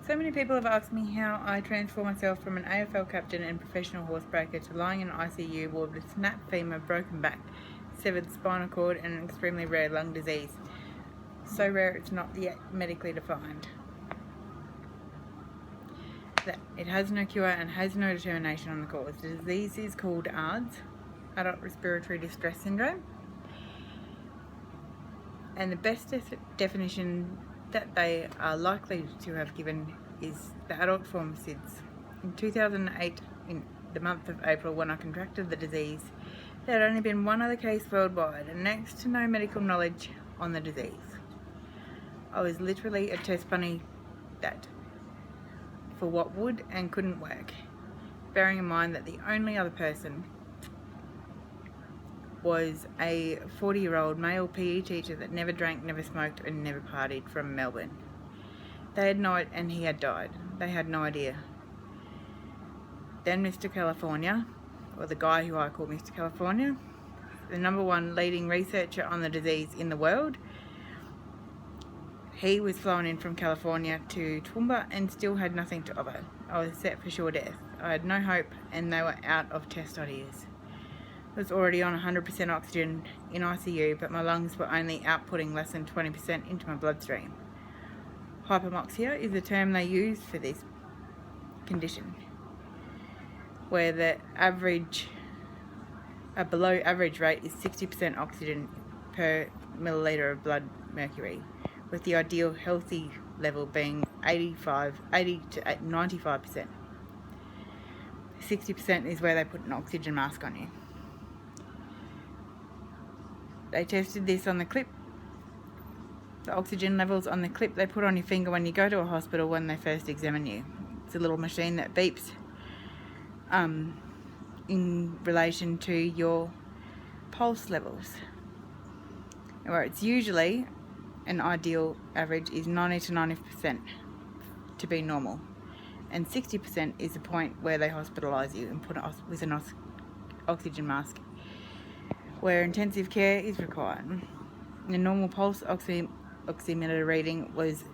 So many people have asked me how I transformed myself from an AFL captain and professional horsebreaker to lying in ICU ward with snapped femur, broken back, severed spinal cord and an extremely rare lung disease. So rare it's not yet medically defined. That it has no cure and has no determination on the cause. The disease is called ARDS, Adult Respiratory Distress Syndrome. And the best definition that they are likely to have given is the adult form of SIDS. In 2008, in the month of April, when I contracted the disease, there had only been one other case worldwide and next to no medical knowledge on the disease. I was literally a test bunny that for what would and couldn't work, bearing in mind that the only other person was a 40-year-old male PE teacher that never drank, never smoked and never partied from Melbourne. They had no, and he had died. They had no idea. Then Mr. California, or the guy who I call Mr. California, the #1 leading researcher on the disease in the world, he was flown in from California to Toowoomba and still had nothing to offer. I was set for sure death. I had no hope and they were out of test ideas. I was already on 100% oxygen in ICU, but my lungs were only outputting less than 20% into my bloodstream. Hypoxia is the term they use for this condition, where the below average rate is 60% oxygen per milliliter of blood mercury, with the ideal healthy level being 80 to 95%. 60% is where they put an oxygen mask on you. They tested this on the clip, the oxygen levels on the clip they put on your finger when you go to a hospital when they first examine you. It's a little machine that beeps in relation to your pulse levels, where it's usually an ideal average is 90 to 90% to be normal, and 60% is the point where they hospitalise you and put it with an oxygen mask, where intensive care is required. The normal pulse oximeter reading was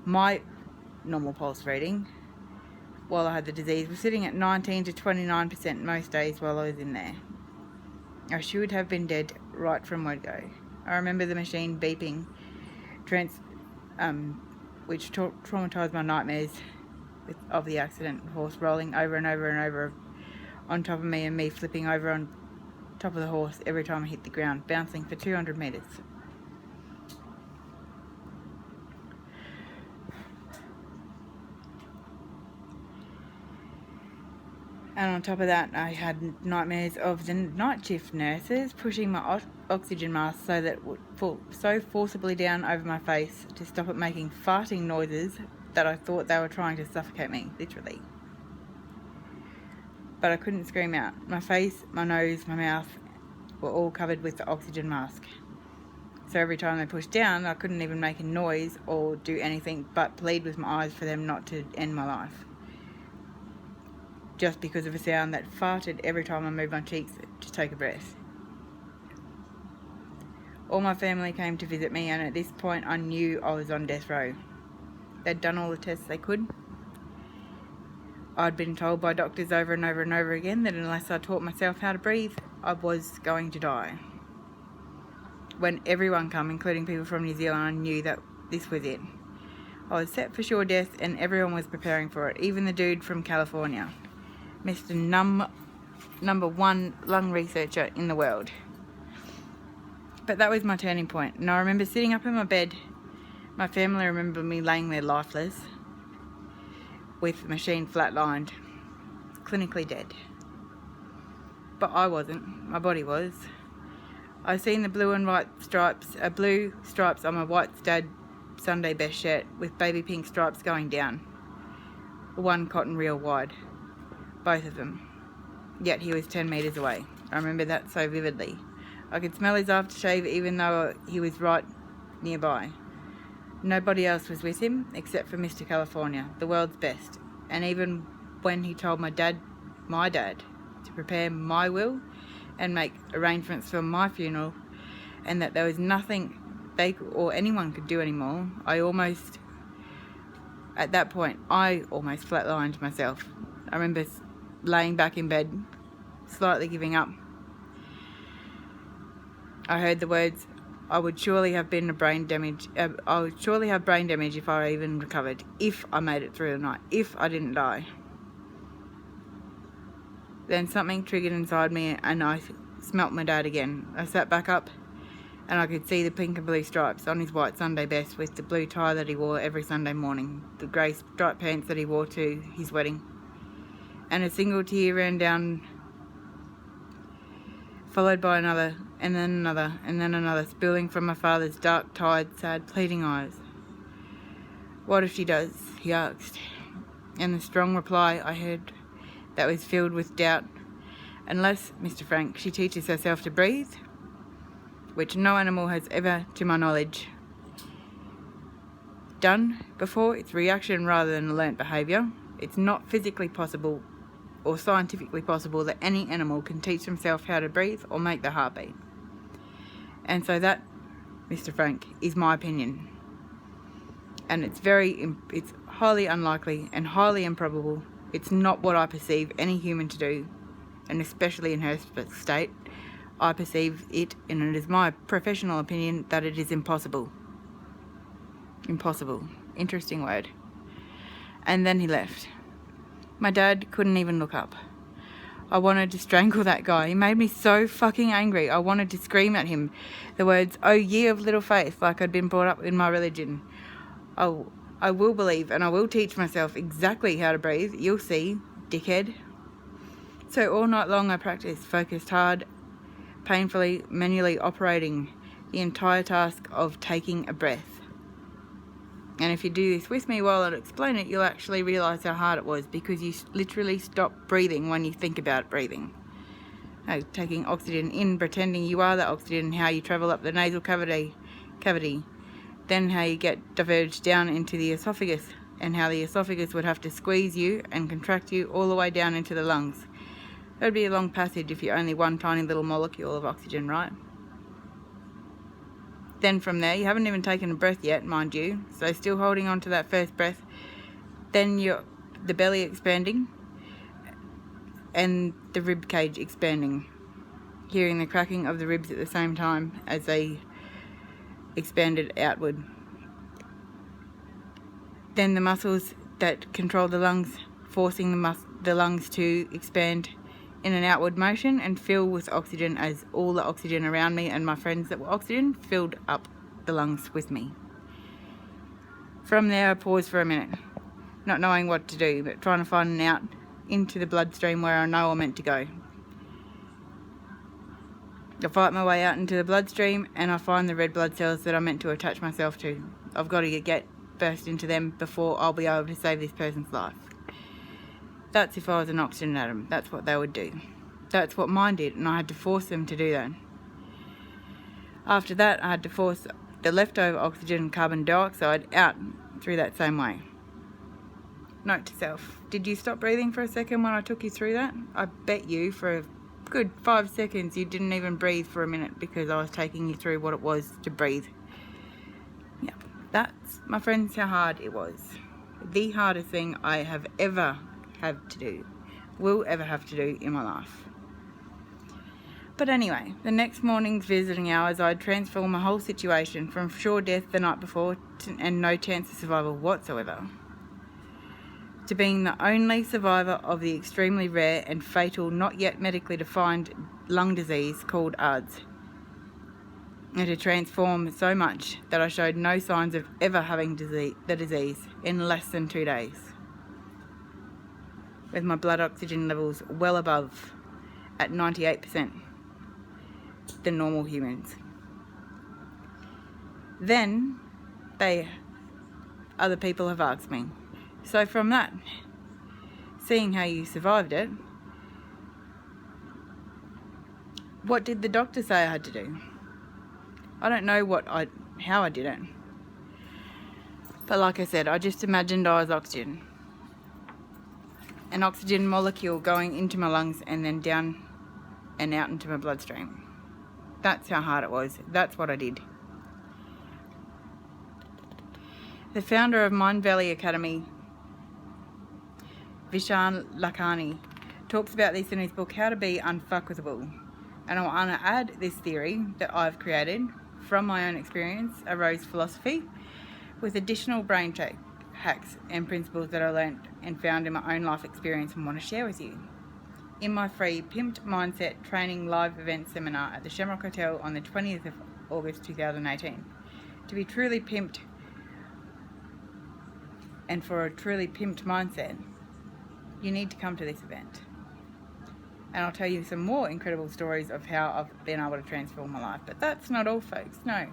my normal pulse reading while I had the disease was sitting at 19 to 29% most days while I was in there. I should have been dead right from word go. I remember the machine beeping, which traumatised my nightmares of the accident, the horse rolling over and over and over on top of me and me flipping over on top of the horse every time I hit the ground, bouncing for 200 metres. And on top of that, I had nightmares of the night shift nurses pushing my oxygen mask so that it would fall so forcibly down over my face to stop it making farting noises that I thought they were trying to suffocate me, literally. But I couldn't scream out. My face, my nose, my mouth were all covered with the oxygen mask. So every time they pushed down, I couldn't even make a noise or do anything but plead with my eyes for them not to end my life, just because of a sound that farted every time I moved my cheeks to take a breath. All my family came to visit me, and at this point I knew I was on death row. They'd done all the tests they could. I'd been told by doctors over and over and over again that unless I taught myself how to breathe, I was going to die. When everyone come, including people from New Zealand, I knew that this was it. I was set for sure death and everyone was preparing for it, even the dude from California, Mr. #1 lung researcher in the world. But that was my turning point, and I remember sitting up in my bed. My family remember me laying there lifeless, with the machine flatlined, clinically dead. But I wasn't, my body was. I seen the blue and white stripes, blue stripes on my white Stad Sunday best shirt with baby pink stripes going down. One cotton reel wide, both of them. Yet he was 10 metres away. I remember that so vividly. I could smell his aftershave even though he was right nearby. Nobody else was with him except for Mr. California, the world's best. And even when he told my dad, to prepare my will and make arrangements for my funeral, and that there was nothing they or anyone could do anymore, I almost At that point, I almost flatlined myself. I remember laying back in bed, slightly giving up. I heard the words, I would surely have brain damage if I even recovered, if I made it through the night, if I didn't die. Then something triggered inside me and I smelt my dad again. I sat back up and I could see the pink and blue stripes on his white Sunday best with the blue tie that he wore every Sunday morning, the grey striped pants that he wore to his wedding. And a single tear ran down, followed by another, and then another, and then another, spilling from my father's dark, tired, sad, pleading eyes. What if she does? He asked. And the strong reply I heard that was filled with doubt. Unless, Mr. Frank, she teaches herself to breathe, which no animal has ever, to my knowledge, done before. It's reaction rather than learnt behaviour. It's not physically possible or scientifically possible that any animal can teach themselves how to breathe or make their heart beat. And so that, Mr. Frank, is my opinion. And it's highly unlikely and highly improbable. It's not what I perceive any human to do, and especially in her state. I perceive it, and it is my professional opinion, that it is impossible. Impossible. Interesting word. And then he left. My dad couldn't even look up. I wanted to strangle that guy. He made me so fucking angry. I wanted to scream at him the words, "Oh, ye of little faith," like I'd been brought up in my religion. Oh, I will believe and I will teach myself exactly how to breathe. You'll see, dickhead. So all night long I practiced, focused hard, painfully, manually operating the entire task of taking a breath. And if you do this with me while I explain it, you'll actually realise how hard it was, because you literally stop breathing when you think about breathing. Taking oxygen in, pretending you are the oxygen, how you travel up the nasal cavity, then how you get diverged down into the esophagus, and how the esophagus would have to squeeze you and contract you all the way down into the lungs. That would be a long passage if you're only one tiny little molecule of oxygen, right? Then from there, you haven't even taken a breath yet, mind you, so still holding on to that first breath. Then the belly expanding and the rib cage expanding, hearing the cracking of the ribs at the same time as they expanded outward. Then the muscles that control the lungs, forcing the lungs to expand in an outward motion and fill with oxygen, as all the oxygen around me and my friends that were oxygen filled up the lungs with me. From there I paused for a minute, not knowing what to do, but trying to find an out into the bloodstream where I know I'm meant to go. I fight my way out into the bloodstream and I find the red blood cells that I'm meant to attach myself to. I've got to get burst into them before I'll be able to save this person's life. That's if I was an oxygen atom. That's what they would do. That's what mine did, and I had to force them to do that. After that, I had to force the leftover oxygen and carbon dioxide out through that same way. Note to self, did you stop breathing for a second when I took you through that? I bet you for a good 5 seconds you didn't even breathe for a minute, because I was taking you through what it was to breathe. Yeah, that's, my friends, how hard it was. The hardest thing I have ever will ever have to do in my life. But anyway, the next morning's visiting hours, I'd transformed my whole situation from sure death the night before and no chance of survival whatsoever, to being the only survivor of the extremely rare and fatal, not yet medically defined lung disease called ARDS. It had transformed so much that I showed no signs of ever having the disease in less than 2 days, with my blood oxygen levels well above, at 98%, the normal humans. Then other people have asked me, so from that, seeing how you survived it, what did the doctor say I had to do? I don't know how I did it, but like I said, I just imagined I was oxygen. An oxygen molecule going into my lungs and then down and out into my bloodstream. That's how hard it was. That's what I did. The founder of Mind Valley Academy, Vishan Lakhani, talks about this in his book How to Be Unfuckable. And I want to add this theory that I've created from my own experience, a Rose philosophy, with additional brain hacks and principles that I learned and found in my own life experience and want to share with you. In my free Pimped Mindset Training live event seminar at the Shamrock Hotel on the 20th of August 2018. To be truly pimped and for a truly pimped mindset, you need to come to this event. And I'll tell you some more incredible stories of how I've been able to transform my life. But that's not all, folks, no.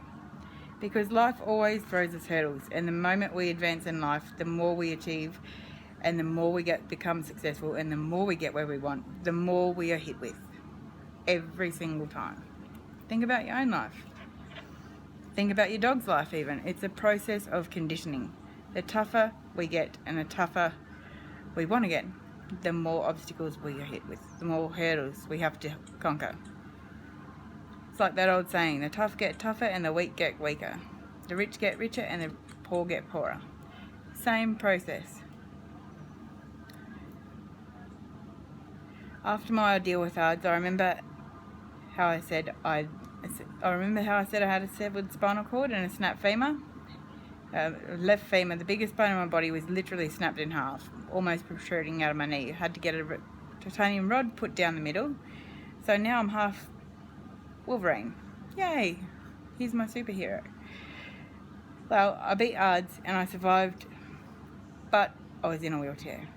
Because life always throws us hurdles, and the moment we advance in life, the more we achieve, and the more we become successful, and the more we get where we want, the more we are hit with. Every single time. Think about your own life. Think about your dog's life even. It's a process of conditioning. The tougher we get and the tougher we want to get, the more obstacles we are hit with, the more hurdles we have to conquer. It's like that old saying, the tough get tougher and the weak get weaker. The rich get richer and the poor get poorer. Same process. After my ordeal with ARDS, I remember how I said I had a severed spinal cord and a snapped femur. Left femur, the biggest bone in my body, was literally snapped in half, almost protruding out of my knee. I had to get a titanium rod put down the middle. So now I'm half Wolverine. Yay! He's my superhero. Well, I beat ARDS and I survived, but I was in a wheelchair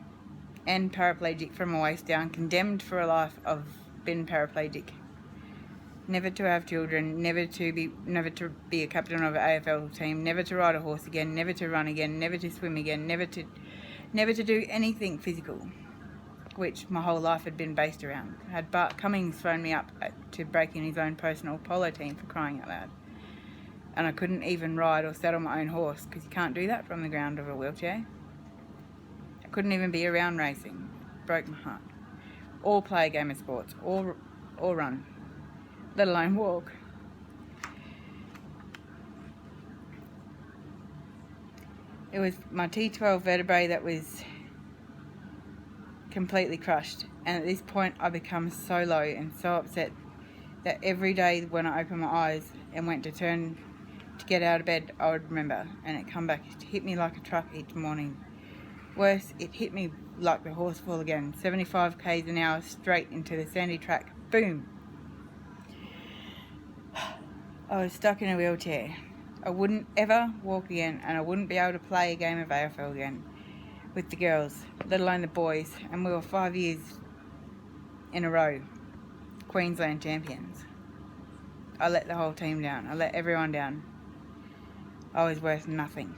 and paraplegic from my waist down, condemned for a life of being paraplegic. Never to have children, never to be a captain of an AFL team, never to ride a horse again, never to run again, never to swim again, never to do anything physical, which my whole life had been based around. Had Bart Cummings phoned me up to break in his own personal polo team, for crying out loud. And I couldn't even ride or saddle my own horse, because you can't do that from the ground of a wheelchair. I couldn't even be around racing. Broke my heart. Or play a game of sports, or run, let alone walk. It was my T12 vertebrae that was completely crushed, and at this point I become so low and so upset that every day when I opened my eyes and went to turn to get out of bed, I would remember, and it come back, it hit me like a truck each morning. Worse, it hit me like the horse fall again, 75 k's an hour straight into the sandy track. Boom! I was stuck in a wheelchair. I wouldn't ever walk again, and I wouldn't be able to play a game of AFL again with the girls, let alone the boys, and we were 5 years in a row Queensland champions. I let the whole team down. I let everyone down. I was worth nothing.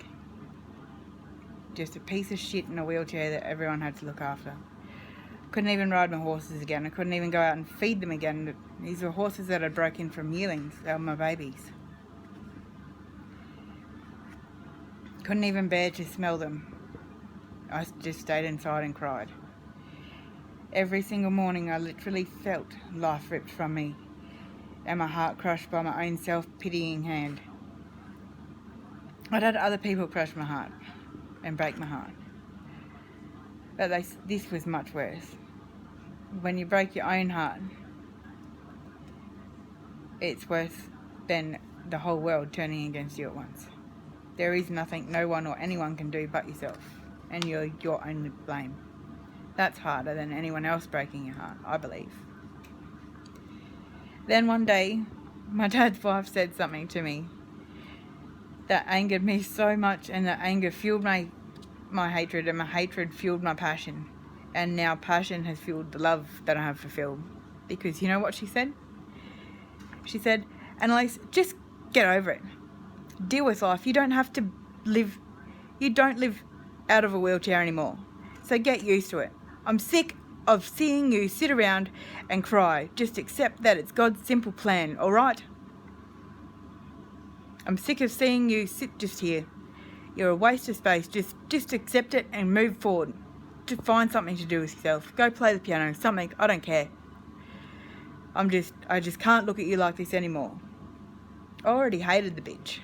Just a piece of shit in a wheelchair that everyone had to look after. Couldn't even ride my horses again. I couldn't even go out and feed them again. These were horses that I'd broken from yearlings. They were my babies. Couldn't even bear to smell them. I just stayed inside and cried. Every single morning I literally felt life ripped from me and my heart crushed by my own self-pitying hand. I'd had other people crush my heart and break my heart. But this was much worse. When you break your own heart, it's worse than the whole world turning against you at once. There is nothing no one or anyone can do but yourself, and you're your own blame. That's harder than anyone else breaking your heart, I believe. Then one day, my dad's wife said something to me that angered me so much, and that anger fueled my hatred, and my hatred fueled my passion, and now passion has fueled the love that I have for Phil. Because you know what she said? She said, Annalise, just get over it. Deal with life. You don't live out of a wheelchair anymore. So get used to it. I'm sick of seeing you sit around and cry. Just accept that it's God's simple plan, alright? I'm sick of seeing you sit just here. You're a waste of space. Just accept it and move forward. Just find something to do with yourself. Go play the piano, something. I don't care. I just can't look at you like this anymore. I already hated the bitch.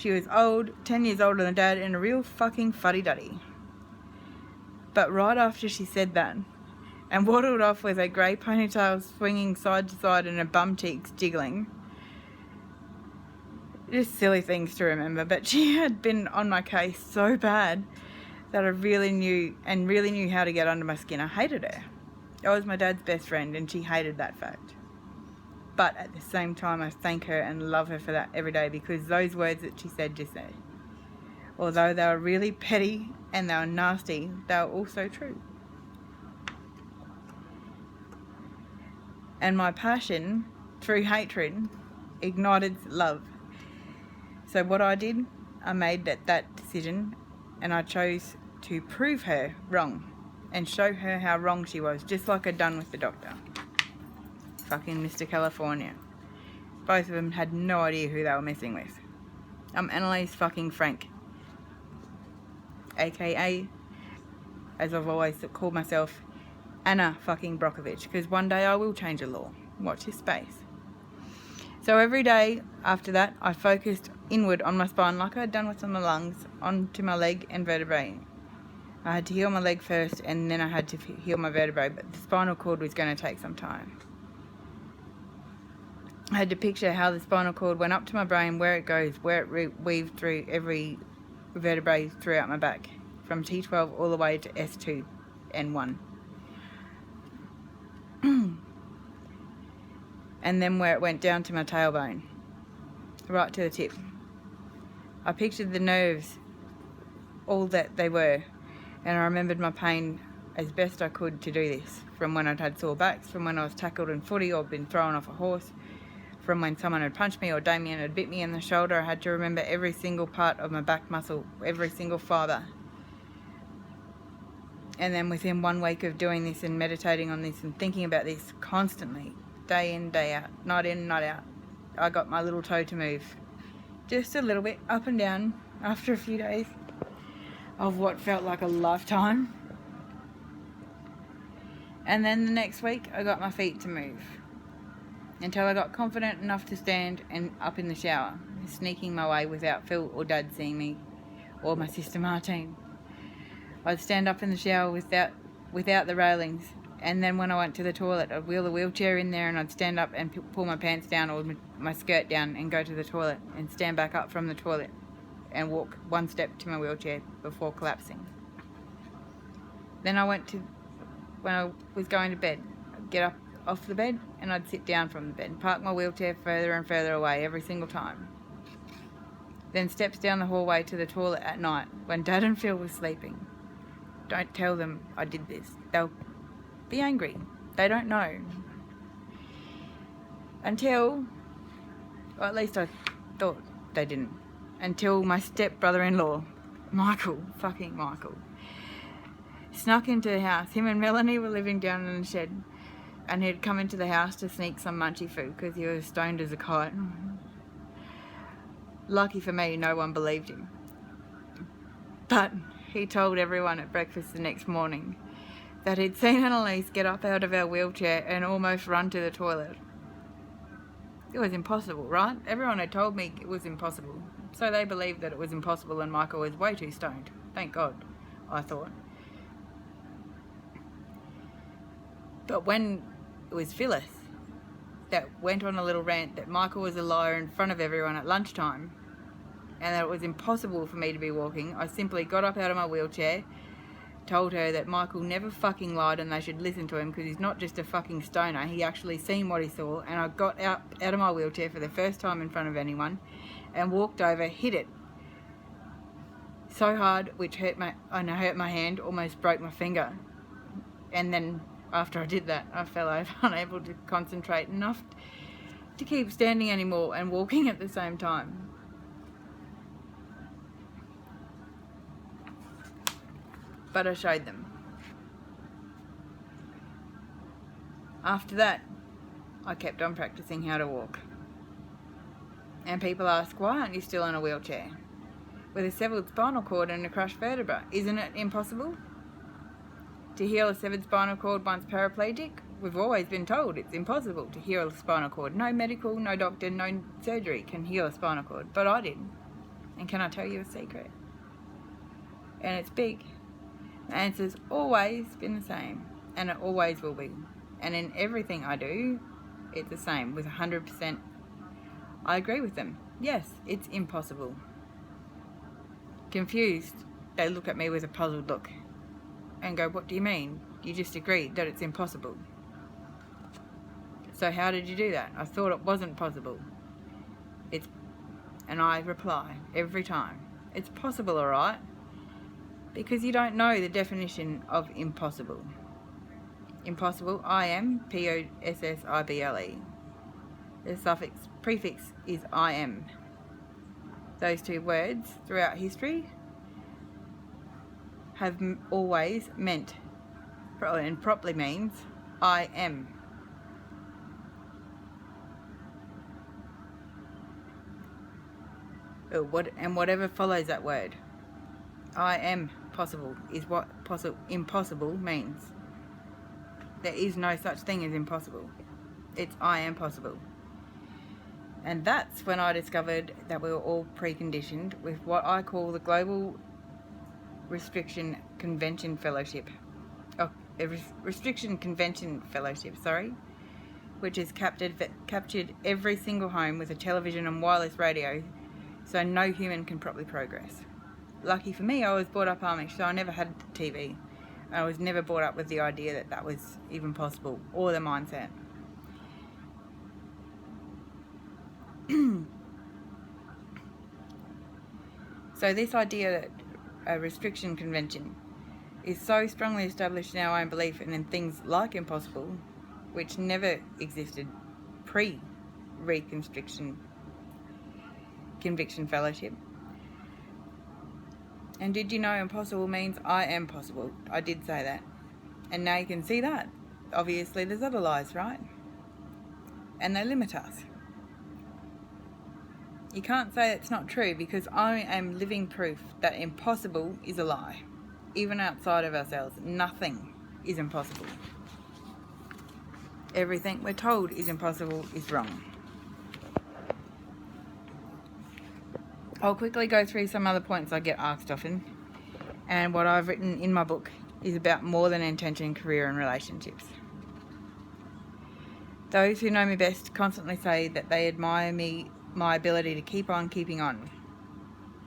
She was old, 10 years older than Dad, and a real fucking fuddy-duddy. But right after she said that, and waddled off with her grey ponytail swinging side to side and her bum cheeks jiggling, just silly things to remember, but she had been on my case so bad that I really knew how to get under my skin. I hated her. I was my dad's best friend, and she hated that fact. But at the same time, I thank her and love her for that every day, because those words that she said just there, although they were really petty and they were nasty, they were also true. And my passion through hatred ignited love. So what I did, I made that decision, and I chose to prove her wrong and show her how wrong she was, just like I'd done with the doctor. Fucking Mr. California. Both of them had no idea who they were messing with. I'm Annalise fucking Frank, aka, as I've always called myself, Anna fucking Brockovich, because one day I will change the law. Watch this space. So every day after that, I focused inward on my spine like I had done with my lungs, onto my leg and vertebrae. I had to heal my leg first, and then I had to heal my vertebrae, but the spinal cord was going to take some time. I had to picture how the spinal cord went up to my brain, where it goes, where it weaved through every vertebrae throughout my back, from T12 all the way to S2 and 1. And then where it went down to my tailbone, right to the tip. I pictured the nerves, all that they were, and I remembered my pain as best I could to do this, from when I'd had sore backs, from when I was tackled in footy or been thrown off a horse, from when someone had punched me or Damien had bit me in the shoulder. I had to remember every single part of my back muscle, every single fibre. And then within 1 week of doing this and meditating on this and thinking about this constantly, day in, day out, night in, night out, I got my little toe to move. Just a little bit, up and down, after a few days of what felt like a lifetime. And then the next week, I got my feet to move, until I got confident enough to stand and up in the shower, sneaking my way without Phil or Dad seeing me, or my sister Martine. I'd stand up in the shower without the railings, and then when I went to the toilet, I'd wheel the wheelchair in there, and I'd stand up and pull my pants down or my skirt down and go to the toilet, and stand back up from the toilet and walk 1 step to my wheelchair before collapsing. Then when I was going to bed, I'd get up off the bed and I'd sit down from the bed, park my wheelchair further and further away every single time. Then steps down the hallway to the toilet at night when Dad and Phil were sleeping. Don't tell them I did this. They'll be angry. They don't know. Until, or at least I thought they didn't, until my step-brother-in-law, Michael, snuck into the house. Him and Melanie were living down in the shed, and he'd come into the house to sneak some munchy food because he was stoned as a kite. Lucky for me, no one believed him. But he told everyone at breakfast the next morning that he'd seen Annalise get up out of her wheelchair and almost run to the toilet. It was impossible, right? Everyone had told me it was impossible. So they believed that it was impossible, and Michael was way too stoned. Thank God, I thought. But when it was Phyllis that went on a little rant that Michael was a liar in front of everyone at lunchtime, and that it was impossible for me to be walking, I simply got up out of my wheelchair, told her that Michael never fucking lied and they should listen to him because he's not just a fucking stoner, he actually seen what he saw. And I got out of my wheelchair for the first time in front of anyone and walked over, hit it so hard, which hurt my hand, almost broke my finger. And then after I did that, I fell over, unable to concentrate enough to keep standing anymore and walking at the same time. But I showed them. After that, I kept on practicing how to walk. And people ask, why aren't you still in a wheelchair? With a severed spinal cord and a crushed vertebra, isn't it impossible? To heal a severed spinal cord once paraplegic? We've always been told it's impossible to heal a spinal cord. No medical, no doctor, no surgery can heal a spinal cord, but I did. And can I tell you a secret? And it's big. The answer's always been the same, and it always will be. And in everything I do, it's the same, with 100%. I agree with them. Yes, it's impossible. Confused, they look at me with a puzzled look and go, what do you mean? You just agreed that it's impossible. So how did you do that? I thought it wasn't possible. And I reply every time, it's possible, all right? Because you don't know the definition of impossible. Impossible, I-am, P-O-S-S-I-B-L-E. The prefix is I-am. Those two words throughout history have always meant, and properly means, I am. And whatever follows that word. I am possible is what impossible means. There is no such thing as impossible. It's I am possible. And that's when I discovered that we were all preconditioned with what I call the Global Restriction Convention Fellowship. Restriction Convention Fellowship, which has captured every single home with a television and wireless radio, so no human can properly progress. Lucky for me, I was brought up Amish, so I never had TV. I was never brought up with the idea that that was even possible, or the mindset. So this idea that a restriction convention is so strongly established in our own belief, and in things like impossible, which never existed pre-reconstriction conviction fellowship. And did you know impossible means I am possible? I did say that. And now you can see that. Obviously there's other lies, right? And they limit us. You can't say it's not true, because I am living proof that impossible is a lie. Even outside of ourselves, nothing is impossible. Everything we're told is impossible is wrong. I'll quickly go through some other points I get asked often. And what I've written in my book is about more than intention, career and relationships. Those who know me best constantly say that they admire my ability to keep on keeping on.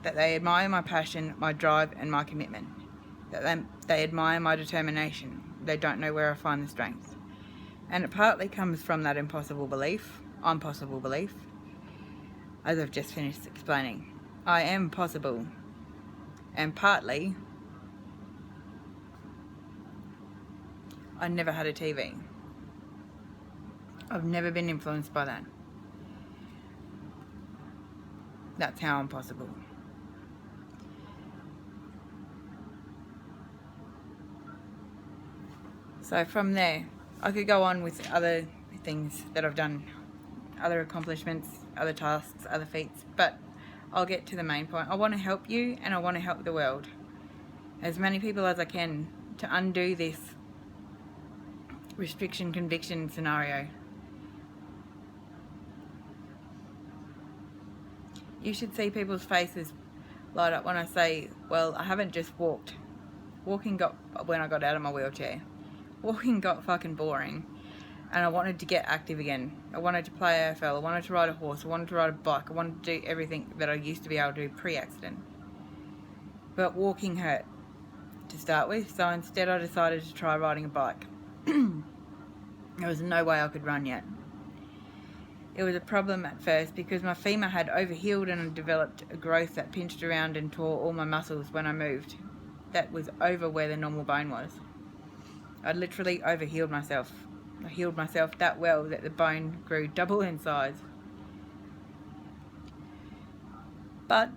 That they admire my passion, my drive and my commitment. That they admire my determination. They don't know where I find the strength. And it partly comes from that impossible belief, as I've just finished explaining. I am possible. And partly, I never had a TV. I've never been influenced by that. That's how I'm possible. So from there, I could go on with other things that I've done, other accomplishments, other tasks, other feats, but I'll get to the main point. I want to help you, and I want to help the world. As many people as I can, to undo this restriction conviction scenario. You should see people's faces light up when I say, well, I haven't just walked. When I got out of my wheelchair, walking got fucking boring. And I wanted to get active again. I wanted to play AFL, I wanted to ride a horse, I wanted to ride a bike, I wanted to do everything that I used to be able to do pre-accident. But walking hurt to start with, so instead I decided to try riding a bike. There was no way I could run yet. It was a problem at first because my femur had overhealed and I developed a growth that pinched around and tore all my muscles when I moved. That was over where the normal bone was. I'd literally overhealed myself. I healed myself that well that the bone grew double in size. But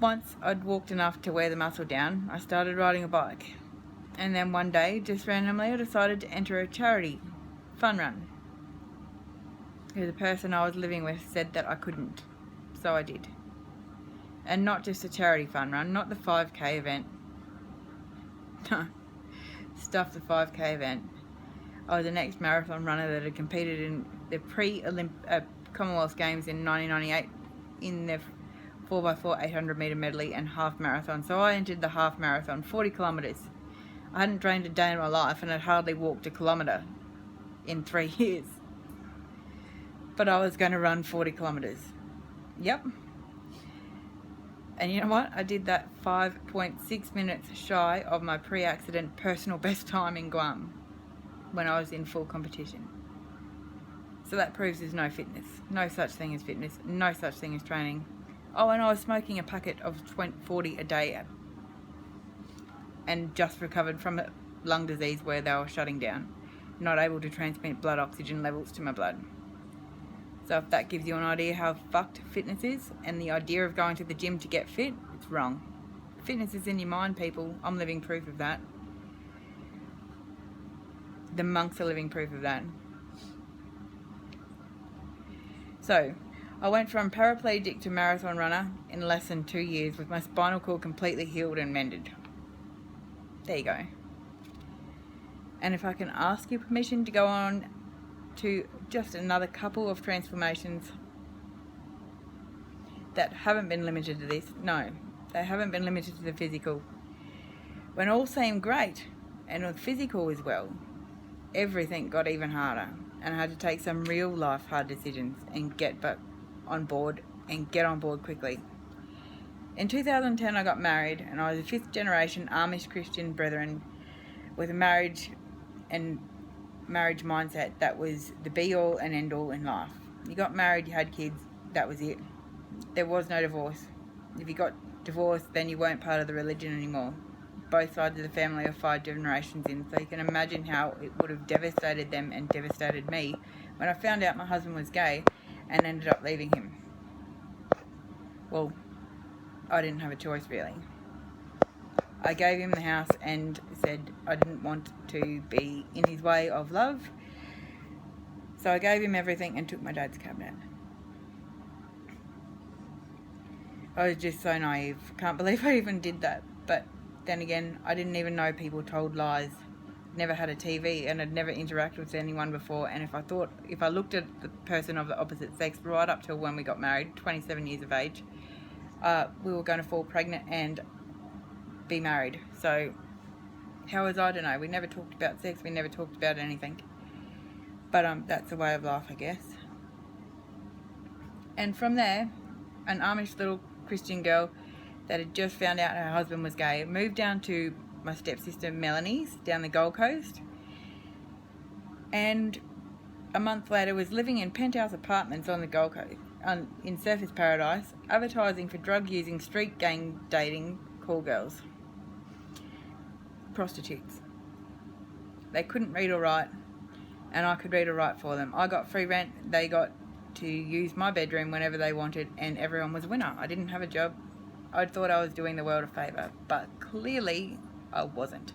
once I'd walked enough to wear the muscle down, I started riding a bike. And then one day, just randomly, I decided to enter a charity fun run. The person I was living with said that I couldn't, so I did. And not just a charity fun run, not the 5k event. Stuff the 5k event. I was the next marathon runner that had competed in the Commonwealth Games in 1998 in the 4x4 800 metre medley and half marathon. So I entered the half marathon, 40 kilometres. I hadn't trained a day in my life and had hardly walked a kilometre in 3 years. But I was going to run 40 kilometres. Yep. And you know what? I did that 5.6 minutes shy of my pre-accident personal best time in Guam when I was in full competition. So that proves there's no fitness. No such thing as fitness. No such thing as training. Oh, and I was smoking a packet of 40 a day and just recovered from lung disease where they were shutting down. Not able to transmit blood oxygen levels to my blood. So if that gives you an idea how fucked fitness is and the idea of going to the gym to get fit, it's wrong. Fitness is in your mind, people. I'm living proof of that. The monks are living proof of that. So, I went from paraplegic to marathon runner in less than 2 years with my spinal cord completely healed and mended. There you go. And if I can ask your permission to go on to just another couple of transformations that haven't been limited to this. No, they haven't been limited to the physical. When all seemed great, and with physical as well, everything got even harder, and I had to take some real life hard decisions and get back on board and get on board quickly. In 2010 I got married, and I was a 5th generation Amish Christian brethren with a marriage mindset that was the be all and end all in life. You got married, you had kids, that was it. There was no divorce. If you got divorced, then you weren't part of the religion anymore. Both sides of the family are 5 generations in, so you can imagine how it would have devastated them and devastated me when I found out my husband was gay and ended up leaving him. Well, I didn't have a choice really. I gave him the house and said I didn't want to be in his way of love. So I gave him everything and took my dad's cabinet. I was just so naive. Can't believe I even did that. But then again, I didn't even know people told lies. Never had a TV and had never interacted with anyone before. And if I looked at the person of the opposite sex right up till when we got married, 27 years of age, we were going to fall pregnant and be married. So how was I to know? We never talked about sex. We never talked about anything. But that's a way of life, I guess. And from there, an Amish little Christian girl that had just found out her husband was gay moved down to my stepsister Melanie's down the Gold Coast, and a month later was living in penthouse apartments on the Gold Coast in Surfers Paradise, advertising for drug-using, street gang dating call girls, prostitutes. They couldn't read or write, and I could read or write for them. I got free rent, they got to use my bedroom whenever they wanted, and everyone was a winner. I didn't have a job. I thought I was doing the world a favour, but clearly I wasn't.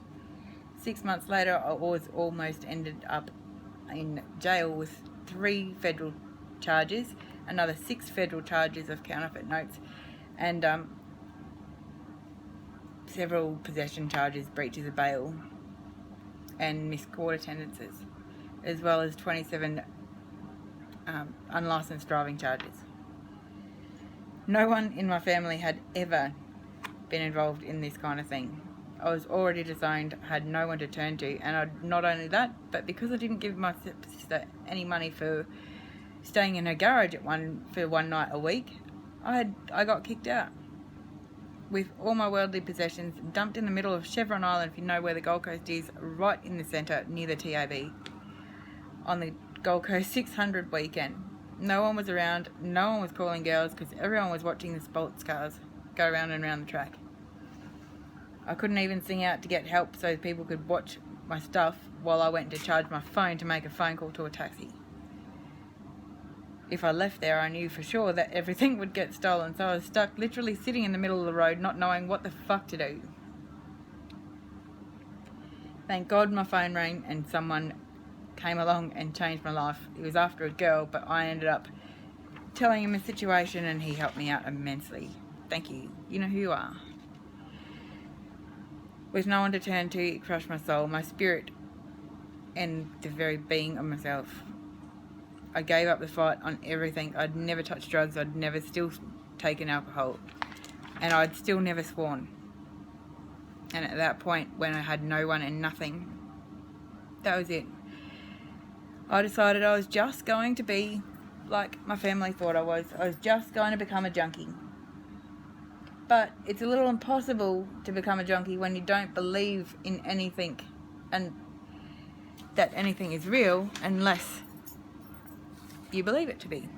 6 months later, I was almost ended up in jail with 3 federal charges, another 6 federal charges of counterfeit notes, and several possession charges, breaches of bail, and missed court attendances, as well as 27 unlicensed driving charges. No one in my family had ever been involved in this kind of thing. I was already disowned, had no one to turn to, and not only that, but because I didn't give my sister any money for staying in her garage for one night a week, I got kicked out. With all my worldly possessions dumped in the middle of Chevron Island, if you know where the Gold Coast is, right in the centre near the TAB, on the Gold Coast 600 weekend. No one was around, no one was calling girls, because everyone was watching the sports cars go round and round the track. I couldn't even sing out to get help so people could watch my stuff while I went to charge my phone to make a phone call to a taxi. If I left there, I knew for sure that everything would get stolen, so I was stuck literally sitting in the middle of the road not knowing what the fuck to do. Thank God my phone rang and someone came along and changed my life. It was after a girl, but I ended up telling him the situation and he helped me out immensely. Thank you. You know who you are. With no one to turn to, it crushed my soul, my spirit, and the very being of myself. I gave up the fight on everything. I'd never touched drugs. I'd never taken alcohol, and I'd still never sworn. And at that point, when I had no one and nothing, that was it. I decided I was just going to be like my family thought I was. I was just going to become a junkie. But it's a little impossible to become a junkie when you don't believe in anything and that anything is real unless you believe it to be.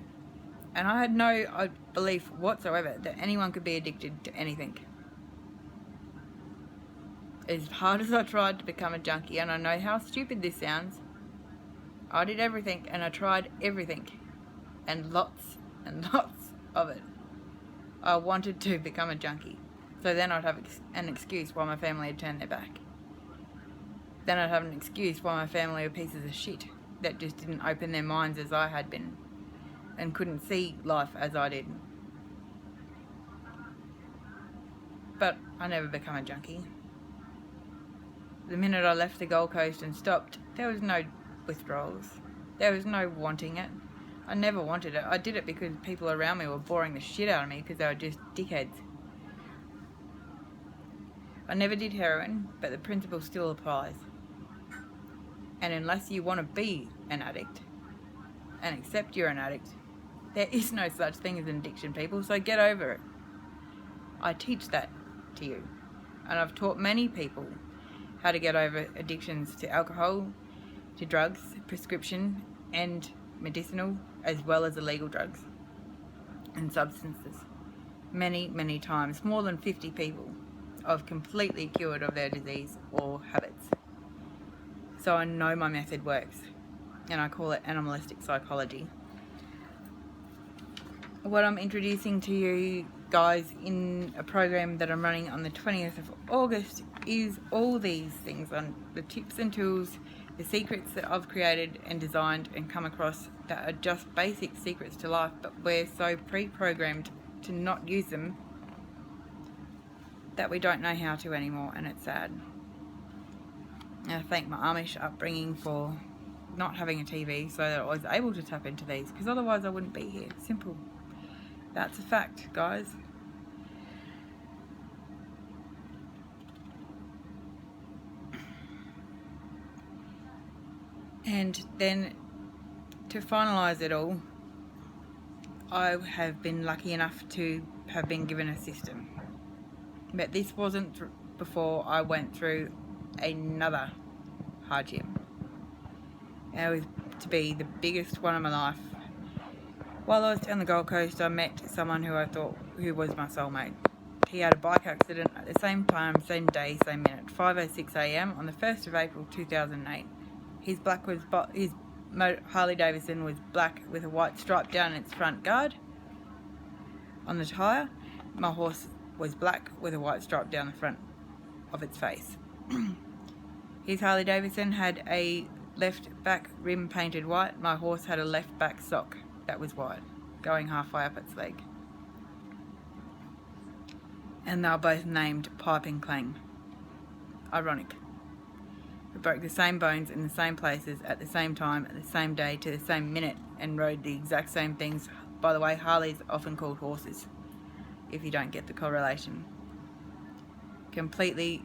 And I had no belief whatsoever that anyone could be addicted to anything. As hard as I tried to become a junkie, and I know how stupid this sounds, I did everything and I tried everything, and lots of it. I wanted to become a junkie, so then I'd have an excuse why my family had turned their back. Then I'd have an excuse why my family were pieces of shit that just didn't open their minds as I had been and couldn't see life as I did. But I never became a junkie. The minute I left the Gold Coast and stopped, there was no withdrawals. There was no wanting it. I never wanted it. I did it because people around me were boring the shit out of me because they were just dickheads. I never did heroin, but the principle still applies. And unless you want to be an addict and accept you're an addict, there is no such thing as an addiction, people, so get over it. I teach that to you. And I've taught many people how to get over addictions to alcohol, to drugs, prescription and medicinal, as well as illegal drugs and substances. Many times, more than 50 people I've completely cured of their disease or habits. So I know my method works, and I call it animalistic psychology. What I'm introducing to you guys in a program that I'm running on the 20th of August is all these things, on the tips and tools, the secrets that I've created and designed and come across that are just basic secrets to life, but we're so pre-programmed to not use them that we don't know how to anymore, and it's sad. And I thank my Amish upbringing for not having a TV so that I was able to tap into these, because otherwise I wouldn't be here. Simple. That's a fact, guys. And then to finalise it all, I have been lucky enough to have been given a system. But this wasn't before I went through another hardship. It was to be the biggest one of my life. While I was down the Gold Coast, I met someone who I thought who was my soulmate. He had a bike accident at the same time, same day, same minute, 5:06 a.m. on the 1st of April 2008. His Harley Davidson was black with a white stripe down its front guard on the tyre. My horse was black with a white stripe down the front of its face. His Harley Davidson had a left back rim painted white. My horse had a left back sock that was white, going halfway up its leg. And they were both named Pipe and Clang. Ironic. We broke the same bones in the same places at the same time, at the same day, to the same minute, and rode the exact same things. By the way, Harleys often called horses, if you don't get the correlation. Completely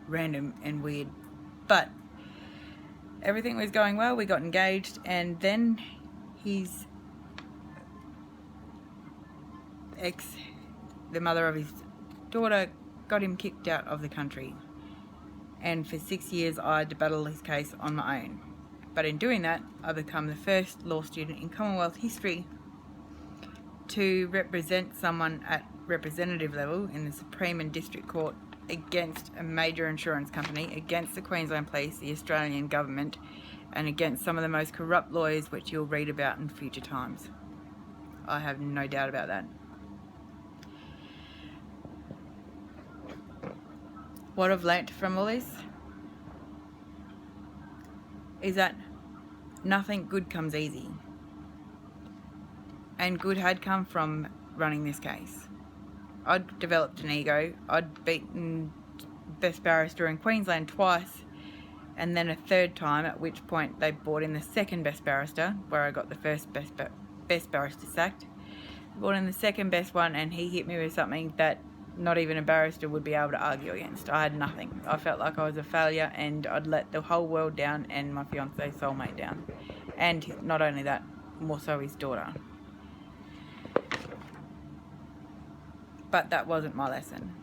random and weird. But everything was going well. We got engaged, and then his ex, the mother of his daughter, got him kicked out of the country. And for 6 years I had to battle his case on my own. But in doing that, I became the first law student in Commonwealth history to represent someone at representative level in the Supreme and District Court against a major insurance company, against the Queensland Police, the Australian government, and against some of the most corrupt lawyers, which you'll read about in future times. I have no doubt about that. What I've learnt from all this is that nothing good comes easy. And good had come from running this case. I'd developed an ego. I'd beaten Best Barrister in Queensland twice, and then a third time, at which point they brought in the second Best Barrister, where I got the first Best Barrister sacked. brought in the second best one, and he hit me with something that not even a barrister would be able to argue against. I had nothing. I felt like I was a failure, and I'd let the whole world down and my fiancé soulmate down. And not only that, more so his daughter. But that wasn't my lesson.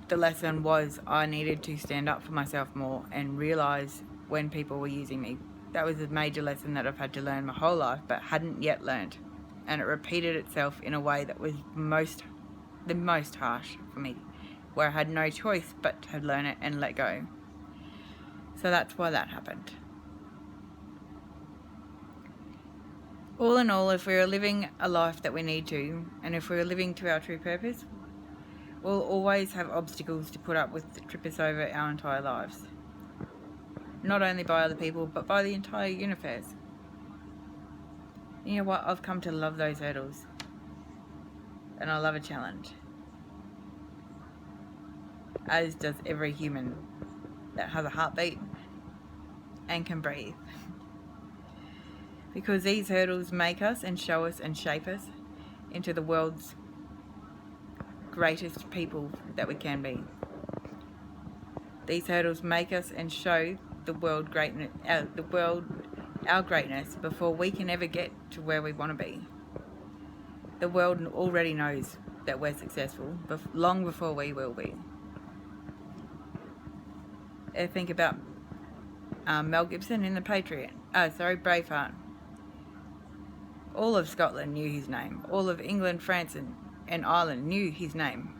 The lesson was I needed to stand up for myself more and realise when people were using me. That was a major lesson that I've had to learn my whole life, but hadn't yet learned. And it repeated itself in a way that was the most harsh for me, where I had no choice but to learn it and let go. So that's why that happened. All in all, if we are living a life that we need to, and if we are living to our true purpose, we'll always have obstacles to put up with that trip us over our entire lives. Not only by other people, but by the entire universe. You know what? I've come to love those hurdles. And I love a challenge. As does every human that has a heartbeat and can breathe. Because these hurdles make us and show us and shape us into the world's greatest people that we can be. These hurdles make us and show the world greatness, our greatness before we can ever get to where we want to be. The world already knows that we're successful long before we will be. Think about Mel Gibson in Braveheart. All of Scotland knew his name. All of England, France and Ireland knew his name.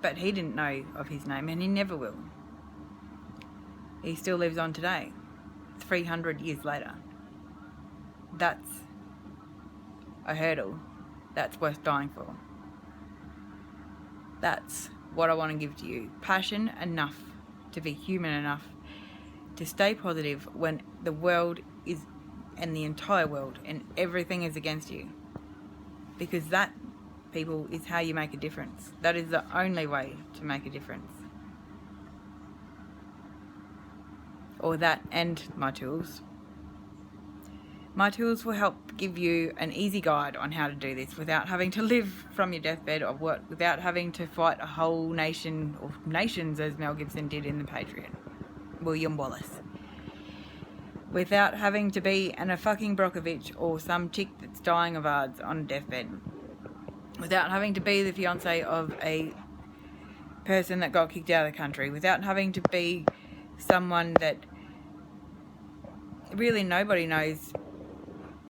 But he didn't know of his name, and he never will. He still lives on today, 300 years later. That's a hurdle that's worth dying for. That's what I want to give to you. Passion enough to be human enough to stay positive when the world is, and the entire world and everything is against you. Because that, people, is how you make a difference. That is the only way to make a difference. Or that and my tools. My tools will help give you an easy guide on how to do this without having to live from your deathbed or work, without having to fight a whole nation, or nations as Mel Gibson did in The Patriot, William Wallace. Without having to be a fucking Brockovich or some chick that's dying of AIDS on a deathbed. Without having to be the fiancé of a person that got kicked out of the country. Without having to be someone that really nobody knows